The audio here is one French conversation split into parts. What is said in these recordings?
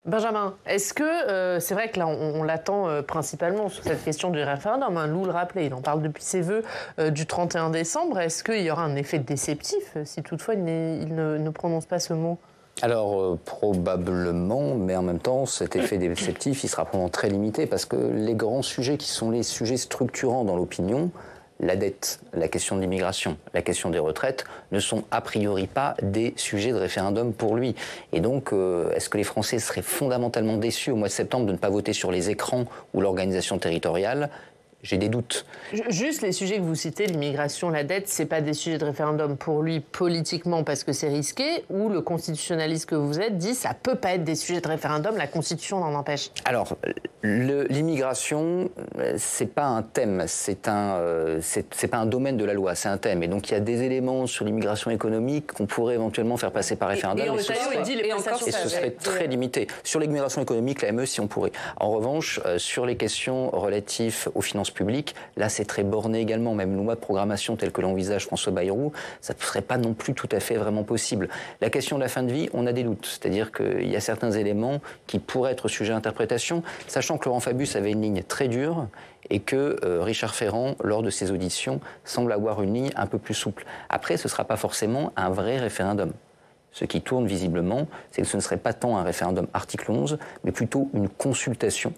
Benjamin, est-ce que, c'est vrai que là on l'attend principalement sur cette question du référendum, hein, Lou le rappelait, il en parle depuis ses vœux du 31 décembre, est-ce qu'il y aura un effet déceptif si toutefois il ne prononce pas ce mot ? Alors probablement, mais en même temps cet effet déceptif il sera probablement très limité parce que les grands sujets qui sont les sujets structurants dans l'opinion, la dette, la question de l'immigration, la question des retraites, ne sont a priori pas des sujets de référendum pour lui. Et donc, est-ce que les Français seraient fondamentalement déçus au mois de septembre de ne pas voter sur les écrans ou l'organisation territoriale ? J'ai des doutes. Juste les sujets que vous citez, l'immigration, la dette, c'est pas des sujets de référendum pour lui politiquement parce que c'est risqué, ou le constitutionnaliste que vous êtes dit ça peut pas être des sujets de référendum, la Constitution l'en empêche. Alors, l'immigration, c'est pas un thème, c'est pas un domaine de la loi, c'est un thème. Et donc il y a des éléments sur l'immigration économique qu'on pourrait éventuellement faire passer par référendum. Et ce serait très limité. Sur l'immigration économique, la ME, si on pourrait. En revanche, sur les questions relatives aux finances publiques, là c'est très borné également. Même une loi de programmation telle que l'envisage François Bayrou, ça ne serait pas non plus tout à fait vraiment possible. La question de la fin de vie, on a des doutes. C'est-à-dire qu'il y a certains éléments qui pourraient être sujets à interprétation, sachant que Laurent Fabius avait une ligne très dure et que Richard Ferrand, lors de ses auditions, semble avoir une ligne un peu plus souple. Après, ce ne sera pas forcément un vrai référendum. Ce qui tourne visiblement, c'est que ce ne serait pas tant un référendum article 11, mais plutôt une consultation.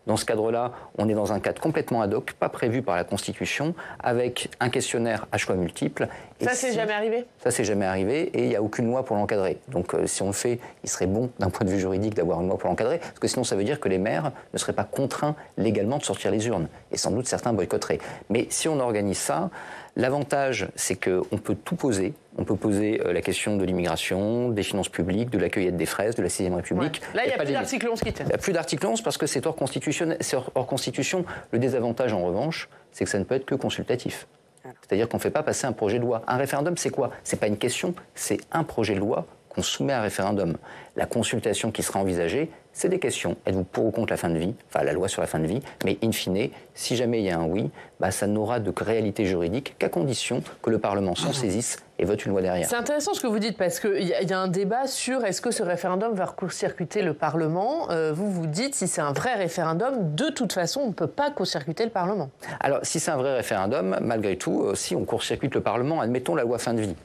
Dans ce cadre-là, on est dans un cadre complètement ad hoc, pas prévu par la Constitution, avec un questionnaire à choix multiples. Ça, c'est jamais arrivé ? Ça, c'est jamais arrivé et il n'y a aucune loi pour l'encadrer. Donc, si on le fait, il serait bon, d'un point de vue juridique, d'avoir une loi pour l'encadrer, parce que sinon, ça veut dire que les maires ne seraient pas contraints légalement de sortir les urnes. Et sans doute, certains boycotteraient. Mais si on organise ça, l'avantage, c'est qu'on peut tout poser. On peut poser la question de l'immigration, des finances publiques, de la cueillette des fraises, de la 6ème République. Ouais. Là, il n'y a plus d'article 11 qui tient. Il n'y a plus d'article 11 parce que c'est hors Constitution. Le désavantage, en revanche, c'est que ça ne peut être que consultatif. C'est-à-dire qu'on ne fait pas passer un projet de loi. Un référendum, c'est quoi ? C'est pas une question, c'est un projet de loi qu'on soumet à un référendum. La consultation qui sera envisagée, c'est des questions. Êtes-vous pour ou contre la fin de vie ? Enfin, la loi sur la fin de vie. Mais in fine, si jamais il y a un oui, ça n'aura de réalité juridique qu'à condition que le Parlement s'en saisisse et vote une loi derrière. C'est intéressant ce que vous dites, parce qu'il y a un débat sur est-ce que ce référendum va court-circuiter le Parlement. Vous dites, si c'est un vrai référendum, de toute façon, on ne peut pas court-circuiter le Parlement. Alors, si c'est un vrai référendum, malgré tout, si on court-circuite le Parlement, admettons la loi fin de vie.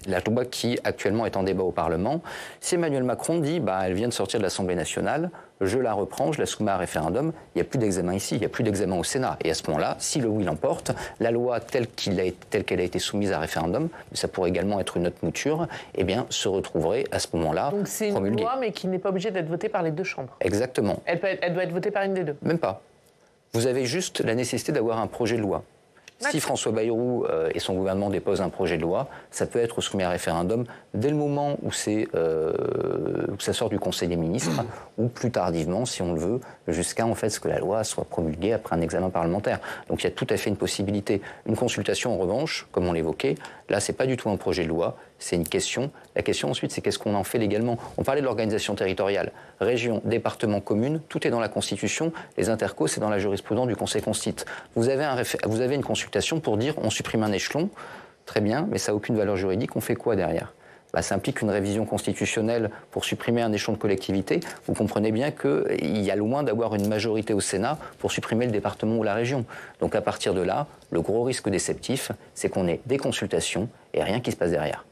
La loi qui actuellement est en débat au Parlement, si Emmanuel Macron dit elle vient de sortir de l'Assemblée nationale, je la reprends, je la soumets à référendum, il n'y a plus d'examen ici, il n'y a plus d'examen au Sénat. Et à ce moment-là, si le oui l'emporte, la loi telle qu'elle a été soumise à référendum, mais ça pourrait également être une autre mouture, se retrouverait à ce moment-là promulguée. Donc c'est une loi, mais qui n'est pas obligée d'être votée par les deux chambres. Exactement. Elle doit être votée par une des deux. Même pas. Vous avez juste la nécessité d'avoir un projet de loi. Si François Bayrou et son gouvernement déposent un projet de loi, ça peut être soumis à référendum dès le moment où ça sort du Conseil des ministres, ou plus tardivement, si on le veut, jusqu'à ce que la loi soit promulguée après un examen parlementaire. Donc il y a tout à fait une possibilité. Une consultation, en revanche, comme on l'évoquait, là, c'est pas du tout un projet de loi, c'est une question. La question ensuite, c'est qu'est-ce qu'on en fait légalement ? On parlait de l'organisation territoriale. Région, département, commune, tout est dans la Constitution. Les intercos, c'est dans la jurisprudence du Conseil constitue. Vous avez une consultation pour dire on supprime un échelon, très bien, mais ça n'a aucune valeur juridique. On fait quoi derrière ? Ça implique une révision constitutionnelle pour supprimer un échelon de collectivité. Vous comprenez bien qu'il y a loin d'avoir une majorité au Sénat pour supprimer le département ou la région. Donc à partir de là, le gros risque déceptif, c'est qu'on ait des consultations et rien qui se passe derrière.